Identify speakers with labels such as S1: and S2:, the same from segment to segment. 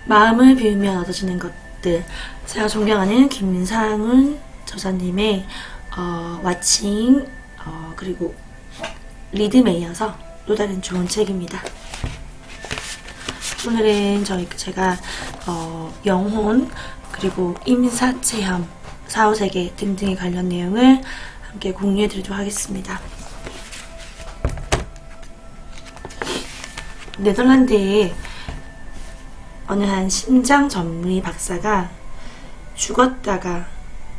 S1: 마음을 비우면 얻어지는 것들. 제가 존경하는 김상훈 저자님의 와칭 그리고 리듬에 이어서 또 다른 좋은 책입니다. 오늘은 제가 영혼 그리고 임사체험, 사후세계 등등에 관련 내용을 함께 공유해 드리도록 하겠습니다. 네덜란드의 어느 한 심장 전문의 박사가 죽었다가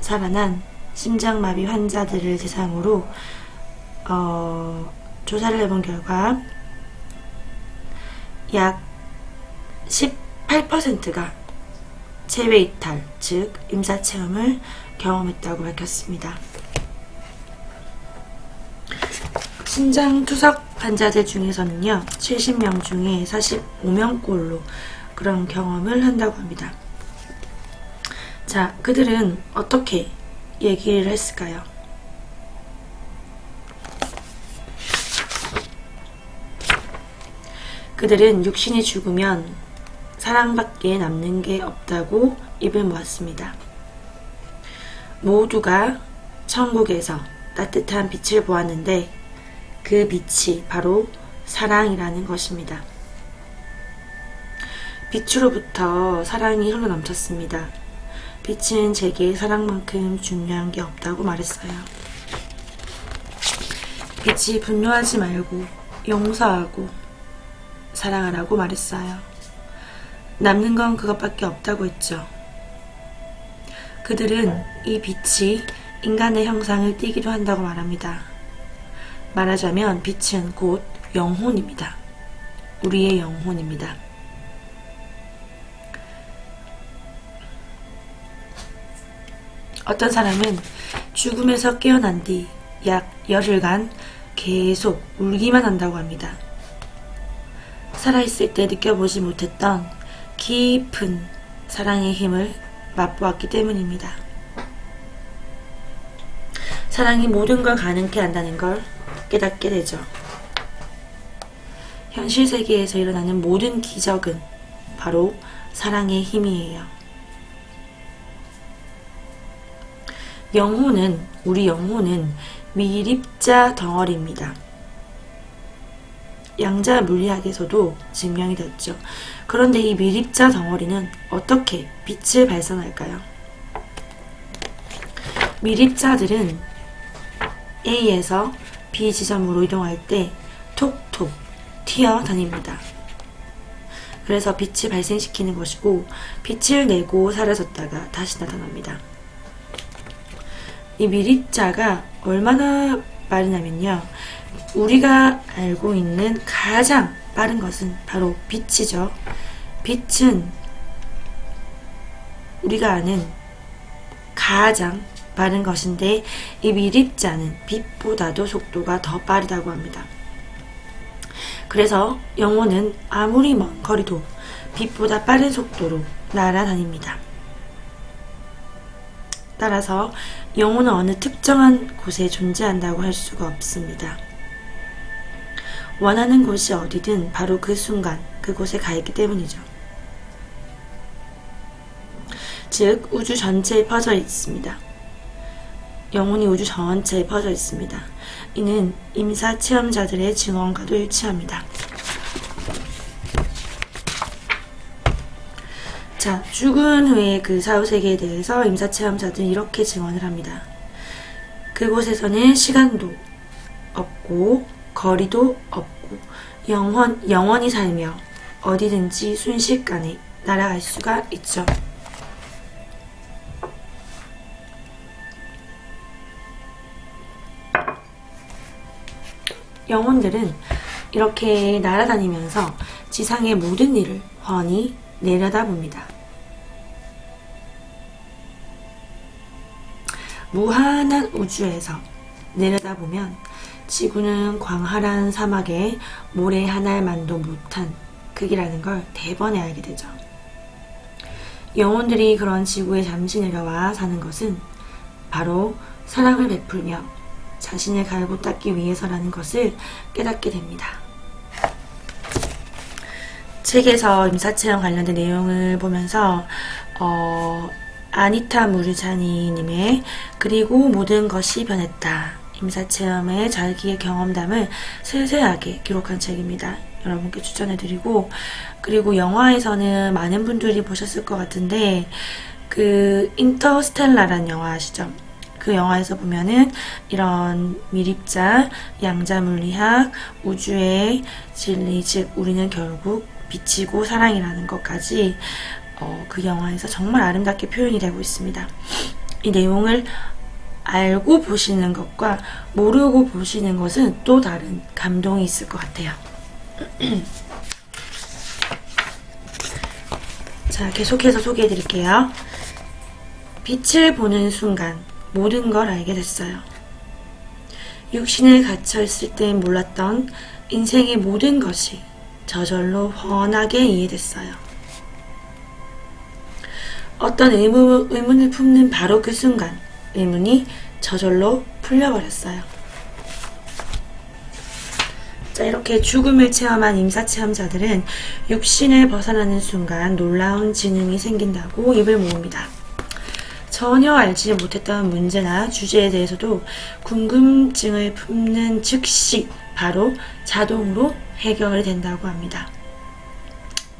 S1: 살아난 심장마비 환자들을 대상으로 조사를 해본 결과 약 18%가 체외이탈, 즉 임사체험을 경험했다고 밝혔습니다. 심장투석 환자들 중에서는요, 70명 중에 45명꼴로 그런 경험을 한다고 합니다. 자, 그들은 어떻게 얘기를 했을까요? 그들은 육신이 죽으면 사랑밖에 남는 게 없다고 입을 모았습니다. 모두가 천국에서 따뜻한 빛을 보았는데 그 빛이 바로 사랑이라는 것입니다. 빛으로부터 사랑이 흘러넘쳤습니다. 빛은 제게 사랑만큼 중요한 게 없다고 말했어요. 빛이 분노하지 말고 용서하고 사랑하라고 말했어요. 남는 건 그것밖에 없다고 했죠. 그들은 이 빛이 인간의 형상을 띠기도 한다고 말합니다. 말하자면 빛은 곧 영혼입니다. 우리의 영혼입니다. 어떤 사람은 죽음에서 깨어난 뒤 약 열흘간 계속 울기만 한다고 합니다. 살아있을 때 느껴보지 못했던 깊은 사랑의 힘을 맛보았기 때문입니다. 사랑이 모든 걸 가능케 한다는 걸 깨닫게 되죠. 현실 세계에서 일어나는 모든 기적은 바로 사랑의 힘이에요. 우리 영혼은 미립자 덩어리입니다. 양자 물리학에서도 증명이 됐죠. 그런데 이 미립자 덩어리는 어떻게 빛을 발산할까요? 미립자들은 A에서 B 지점으로 이동할 때 톡톡 튀어 다닙니다. 그래서 빛을 발생시키는 것이고 빛을 내고 사라졌다가 다시 나타납니다. 이 미립자가 얼마나 빠르냐면요, 우리가 알고 있는 가장 빠른 것은 바로 빛이죠. 빛은 우리가 아는 가장 빠른 것인데 이 미립자는 빛보다도 속도가 더 빠르다고 합니다. 그래서 영혼은 아무리 먼 거리도 빛보다 빠른 속도로 날아다닙니다. 따라서 영혼은 어느 특정한 곳에 존재한다고 할 수가 없습니다. 원하는 곳이 어디든 바로 그 순간 그곳에 가 있기 때문이죠. 즉 우주 전체에 퍼져 있습니다. 영혼이 우주 전체에 퍼져 있습니다. 이는 임사 체험자들의 증언과도 일치합니다. 자, 죽은 후의 그 사후세계에 대해서 임사체험자들은 이렇게 증언을 합니다. 그곳에서는 시간도 없고 거리도 없고 영원히 살며 어디든지 순식간에 날아갈 수가 있죠. 영혼들은 이렇게 날아다니면서 지상의 모든 일을 훤히 내려다봅니다. 무한한 우주에서 내려다보면 지구는 광활한 사막에 모래 한 알만도 못한 크기라는 걸 대번에 알게 되죠. 영혼들이 그런 지구에 잠시 내려와 사는 것은 바로 사랑을 베풀며 자신을 갈고 닦기 위해서라는 것을 깨닫게 됩니다. 책에서 임사체험 관련된 내용을 보면서 아니타 무르자니님의 그리고 모든 것이 변했다. 임사체험의 자기의 경험담을 세세하게 기록한 책입니다. 여러분께 추천해드리고, 그리고 영화에서는 많은 분들이 보셨을 것 같은데 그 인터스텔라라는 영화 아시죠? 그 영화에서 보면은 이런 미립자, 양자물리학, 우주의 진리, 즉 우리는 결국 빛이고 사랑이라는 것까지 그 영화에서 정말 아름답게 표현이 되고 있습니다. 이 내용을 알고 보시는 것과 모르고 보시는 것은 또 다른 감동이 있을 것 같아요. 자, 계속해서 소개해 드릴게요. 빛을 보는 순간 모든 걸 알게 됐어요. 육신에 갇혀 있을 때 몰랐던 인생의 모든 것이 저절로 훤하게 이해됐어요. 어떤 의문을 품는 바로 그 순간 의문이 저절로 풀려버렸어요. 자, 이렇게 죽음을 체험한 임사체험자들은 육신을 벗어나는 순간 놀라운 지능이 생긴다고 입을 모읍니다. 전혀 알지 못했던 문제나 주제에 대해서도 궁금증을 품는 즉시 바로 자동으로 해결이 된다고 합니다.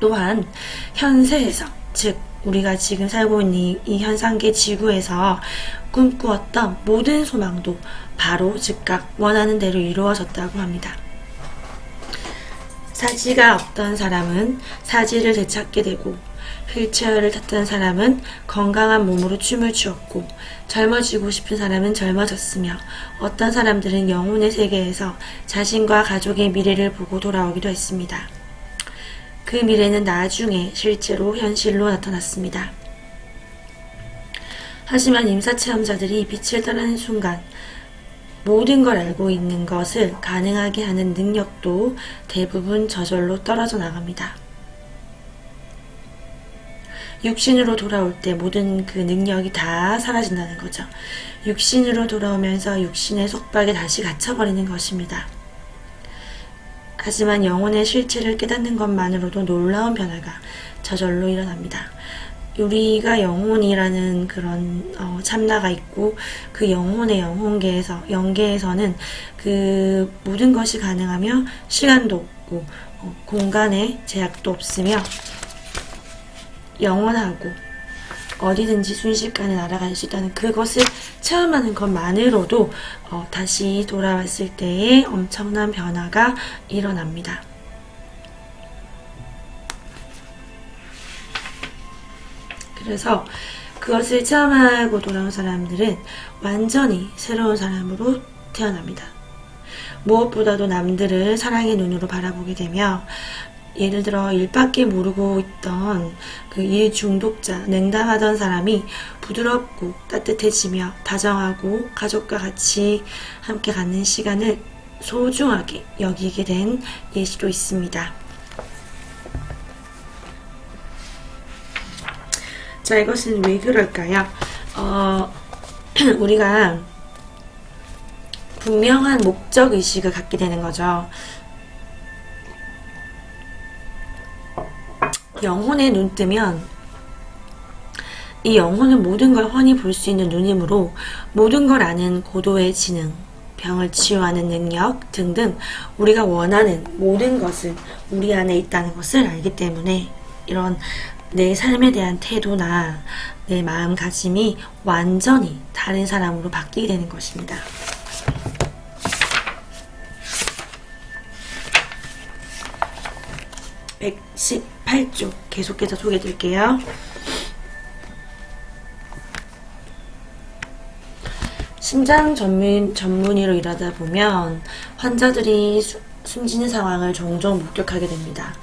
S1: 또한 현세에서, 즉 우리가 지금 살고 있는 이 현상계 지구에서 꿈꾸었던 모든 소망도 바로 즉각 원하는 대로 이루어졌다고 합니다. 사지가 없던 사람은 사지를 되찾게 되고, 휠체어를 탔던 사람은 건강한 몸으로 춤을 추었고, 젊어지고 싶은 사람은 젊어졌으며, 어떤 사람들은 영혼의 세계에서 자신과 가족의 미래를 보고 돌아오기도 했습니다. 그 미래는 나중에 실제로 현실로 나타났습니다. 하지만 임사체험자들이 빛을 떠나는 순간 모든 걸 알고 있는 것을 가능하게 하는 능력도 대부분 저절로 떨어져 나갑니다. 육신으로 돌아올 때 모든 그 능력이 다 사라진다는 거죠. 육신으로 돌아오면서 육신의 속박에 다시 갇혀버리는 것입니다. 하지만 영혼의 실체를 깨닫는 것만으로도 놀라운 변화가 저절로 일어납니다. 우리가 영혼이라는 그런 참나가 있고, 그 영혼의 영계에서는 그 모든 것이 가능하며 시간도 없고 공간의 제약도 없으며 영원하고 어디든지 순식간에 날아갈 수 있다는 그것을 체험하는 것만으로도 다시 돌아왔을 때의 엄청난 변화가 일어납니다. 그래서 그것을 체험하고 돌아온 사람들은 완전히 새로운 사람으로 태어납니다. 무엇보다도 남들을 사랑의 눈으로 바라보게 되며, 예를 들어 일밖에 모르고 있던 그 일 중독자, 냉담하던 사람이 부드럽고 따뜻해지며 다정하고 가족과 같이 함께 갖는 시간을 소중하게 여기게 된 예시도 있습니다. 자, 이것은 왜 그럴까요? 우리가 분명한 목적의식을 갖게 되는 거죠. 영혼에 눈 뜨면 이 영혼은 모든 걸 훤히 볼 수 있는 눈이므로 모든 걸 아는 고도의 지능, 병을 치유하는 능력 등등 우리가 원하는 모든 것을 우리 안에 있다는 것을 알기 때문에 이런 내 삶에 대한 태도나 내 마음가짐이 완전히 다른 사람으로 바뀌게 되는 것입니다. 118쪽 계속해서 소개해 드릴게요. 심장 전문의로 일하다 보면 환자들이 숨지는 상황을 종종 목격하게 됩니다.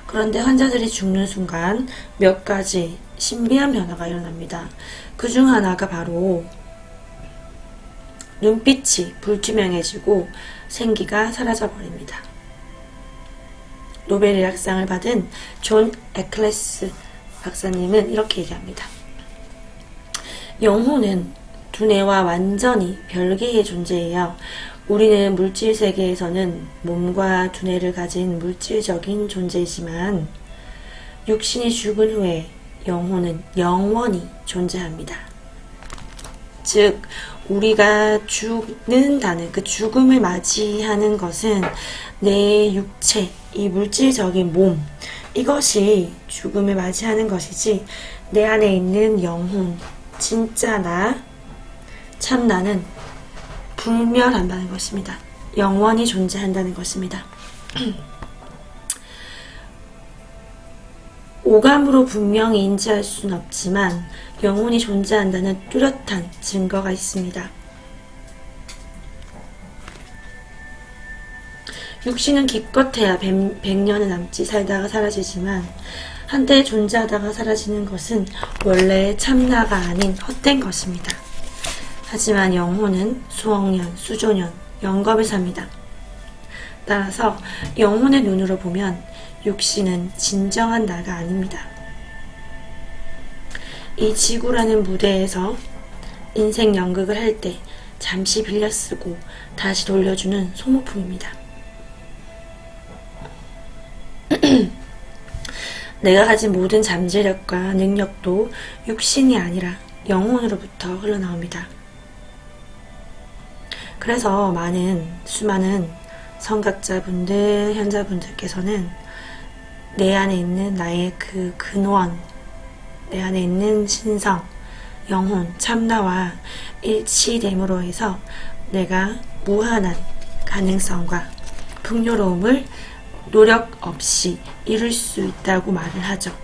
S1: 그런데 환자들이 죽는 순간 몇 가지 신비한 변화가 일어납니다. 그중 하나가 바로 눈빛이 불투명해지고 생기가 사라져버립니다. 노벨의학상을 받은 존 에클레스 박사님은 이렇게 얘기합니다. 영혼은 두뇌와 완전히 별개의 존재예요. 우리는 물질 세계에서는 몸과 두뇌를 가진 물질적인 존재이지만 육신이 죽은 후에 영혼은 영원히 존재합니다. 즉, 우리가 죽는다는 그 죽음을 맞이하는 것은 내 육체, 이 물질적인 몸, 이것이 죽음을 맞이하는 것이지 내 안에 있는 영혼, 진짜 나, 참 나는 불멸한다는 것입니다. 영원히 존재한다는 것입니다. 오감으로 분명히 인지할 수는 없지만 영혼이 존재한다는 뚜렷한 증거가 있습니다. 육신은 기껏해야 100년은 남지 살다가 사라지지만 한때 존재하다가 사라지는 것은 원래 참나가 아닌 헛된 것입니다. 하지만 영혼은 수억 년, 수조년, 영겁을 삽니다. 따라서 영혼의 눈으로 보면 육신은 진정한 나가 아닙니다. 이 지구라는 무대에서 인생 연극을 할 때 잠시 빌려 쓰고 다시 돌려주는 소모품입니다. 내가 가진 모든 잠재력과 능력도 육신이 아니라 영혼으로부터 흘러나옵니다. 그래서 수많은 성각자분들, 현자분들께서는 내 안에 있는 나의 그 근원, 내 안에 있는 신성, 영혼, 참나와 일치됨으로 해서 내가 무한한 가능성과 풍요로움을 노력 없이 이룰 수 있다고 말을 하죠.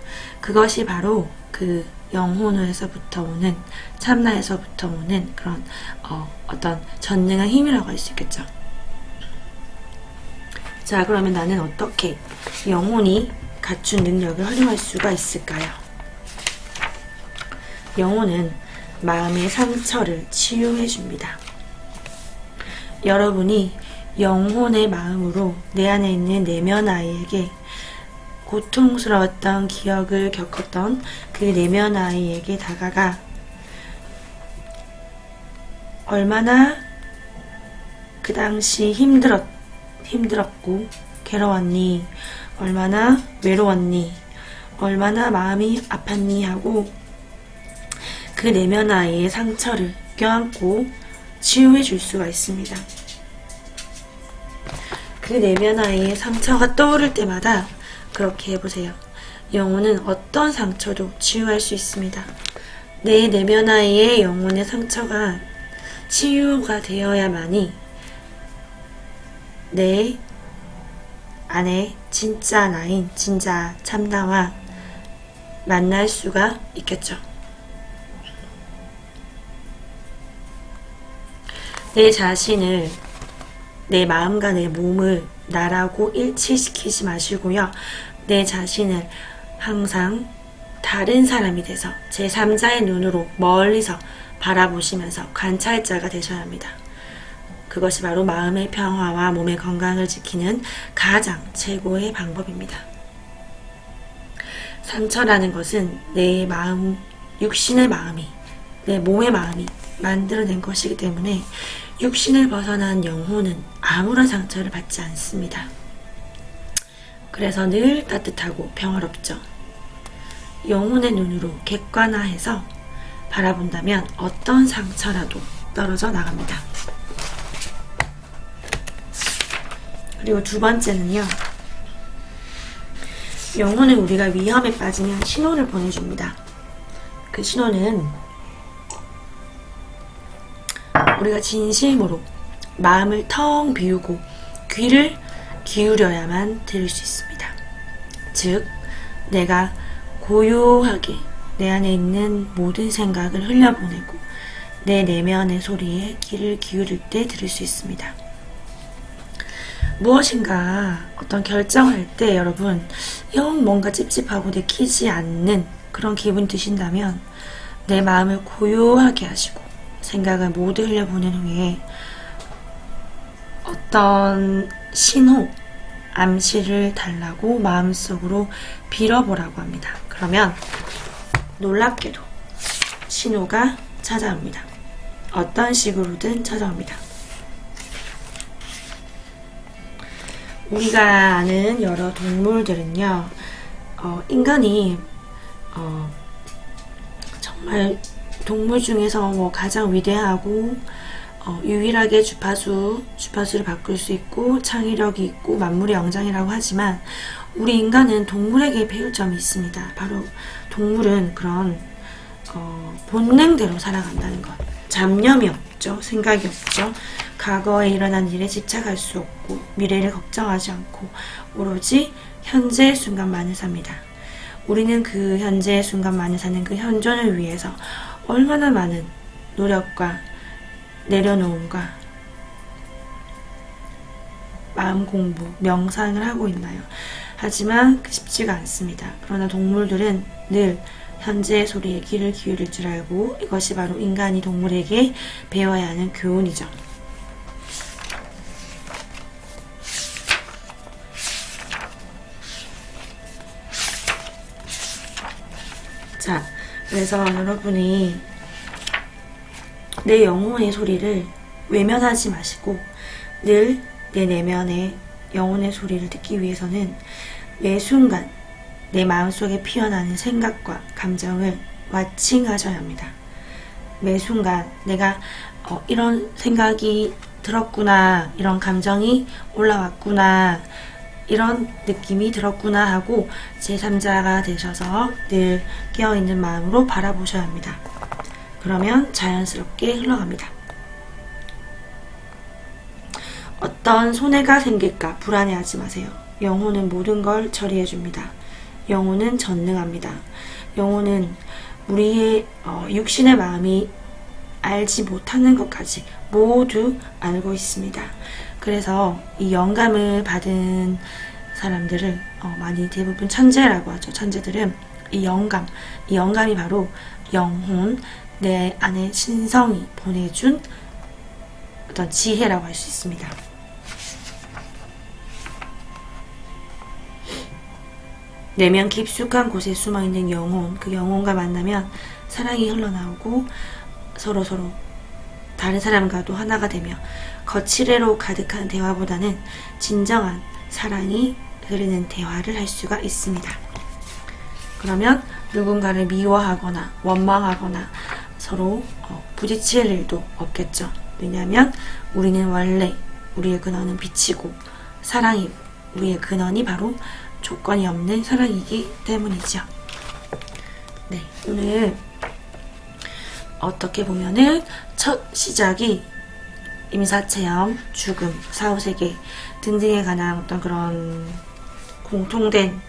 S1: 그것이 바로 그 영혼에서부터 오는, 참나에서부터 오는 그런 어떤 전능한 힘이라고 할 수 있겠죠. 자, 그러면 나는 어떻게 영혼이 갖춘 능력을 활용할 수가 있을까요? 영혼은 마음의 상처를 치유해 줍니다. 여러분이 영혼의 마음으로 내 안에 있는 내면 아이에게 고통스러웠던 기억을 겪었던 그 내면 아이에게 다가가 얼마나 그 당시 힘들었고 괴로웠니? 얼마나 외로웠니? 얼마나 마음이 아팠니? 하고 그 내면 아이의 상처를 껴안고 치유해 줄 수가 있습니다. 그 내면 아이의 상처가 떠오를 때마다 그렇게 해보세요. 영혼은 어떤 상처도 치유할 수 있습니다. 내 내면 아이의 영혼의 상처가 치유가 되어야만이 내 안에 진짜 나인, 진짜 참나와 만날 수가 있겠죠. 내 자신을, 내 마음과 내 몸을 나라고 일치시키지 마시고요. 내 자신을 항상 다른 사람이 돼서 제3자의 눈으로 멀리서 바라보시면서 관찰자가 되셔야 합니다. 그것이 바로 마음의 평화와 몸의 건강을 지키는 가장 최고의 방법입니다. 상처라는 것은 내 마음, 육신의 마음이, 내 몸의 마음이 만들어낸 것이기 때문에 육신을 벗어난 영혼은 아무런 상처를 받지 않습니다. 그래서 늘 따뜻하고 평화롭죠. 영혼의 눈으로 객관화해서 바라본다면 어떤 상처라도 떨어져 나갑니다. 그리고 두 번째는요. 영혼은 우리가 위험에 빠지면 신호를 보내줍니다. 그 신호는 우리가 진심으로 마음을 텅 비우고 귀를 기울여야만 들을 수 있습니다. 즉, 내가 고요하게 내 안에 있는 모든 생각을 흘려보내고 내 내면의 소리에 귀를 기울일 때 들을 수 있습니다. 무엇인가 어떤 결정할 때 여러분 영 뭔가 찝찝하고 내키지 않는 그런 기분 드신다면 내 마음을 고요하게 하시고 생각을 모두 흘려보낸 후에 어떤 신호, 암시를 달라고 마음속으로 빌어보라고 합니다. 그러면 놀랍게도 신호가 찾아옵니다. 어떤 식으로든 찾아옵니다. 우리가 아는 여러 동물들은요, 인간이 정말 동물 중에서 뭐 가장 위대하고 유일하게 주파수를 바꿀 수 있고 창의력이 있고 만물의 영장이라고 하지만 우리 인간은 동물에게 배울 점이 있습니다. 바로 동물은 그런 본능대로 살아간다는 것. 잡념이 없죠. 생각이 없죠. 과거에 일어난 일에 집착할 수 없고 미래를 걱정하지 않고 오로지 현재의 순간만을 삽니다. 우리는 그 현재의 순간만을 사는 그 현존을 위해서 얼마나 많은 노력과 내려놓음과 마음 공부, 명상을 하고 있나요? 하지만 쉽지가 않습니다. 그러나 동물들은 늘 현재의 소리에 귀를 기울일 줄 알고 이것이 바로 인간이 동물에게 배워야 하는 교훈이죠. 자, 그래서 여러분이 내 영혼의 소리를 외면하지 마시고 늘 내 내면의 영혼의 소리를 듣기 위해서는 매 순간 내 마음속에 피어나는 생각과 감정을 와칭하셔야 합니다. 매 순간 내가 이런 생각이 들었구나, 이런 감정이 올라왔구나, 이런 느낌이 들었구나 하고 제3자가 되셔서 늘 깨어있는 마음으로 바라보셔야 합니다. 그러면 자연스럽게 흘러갑니다. 어떤 손해가 생길까 불안해하지 마세요. 영혼은 모든 걸 처리해줍니다. 영혼은 전능합니다. 영혼은 우리의 육신의 마음이 알지 못하는 것까지 모두 알고 있습니다. 그래서 이 영감을 받은 사람들을 많이 대부분 천재라고 하죠. 천재들은 이 영감이 바로 영혼, 내 안에 신성이 보내준 어떤 지혜라고 할 수 있습니다. 내면 깊숙한 곳에 숨어있는 영혼, 그 영혼과 만나면 사랑이 흘러나오고 서로 다른 사람과도 하나가 되며 거칠애로 가득한 대화보다는 진정한 사랑이 흐르는 대화를 할 수가 있습니다. 그러면 누군가를 미워하거나 원망하거나 서로 부딪힐 일도 없겠죠. 왜냐하면 우리는 원래 우리의 근원은 빛이고 사랑이고 우리의 근원이 바로 조건이 없는 사랑이기 때문이죠. 네, 오늘 어떻게 보면은 첫 시작이 임사체험, 죽음, 사후세계 등등에 관한 어떤 그런 공통된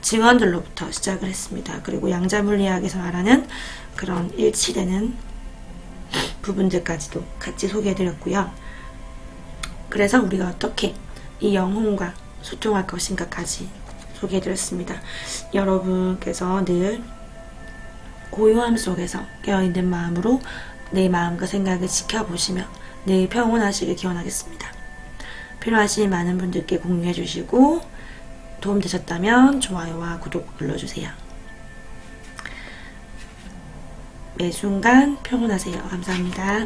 S1: 증언들로부터 시작을 했습니다. 그리고 양자물리학에서 말하는 그런 일치되는 부분들까지도 같이 소개해드렸고요. 그래서 우리가 어떻게 이 영혼과 소통할 것인가까지 소개해드렸습니다. 여러분께서 늘 고요함 속에서 깨어있는 마음으로 내 마음과 생각을 지켜보시며 늘 평온하시길 기원하겠습니다. 필요하신 많은 분들께 공유해주시고 도움되셨다면 좋아요와 구독 눌러주세요. 매 순간 평온하세요. 감사합니다.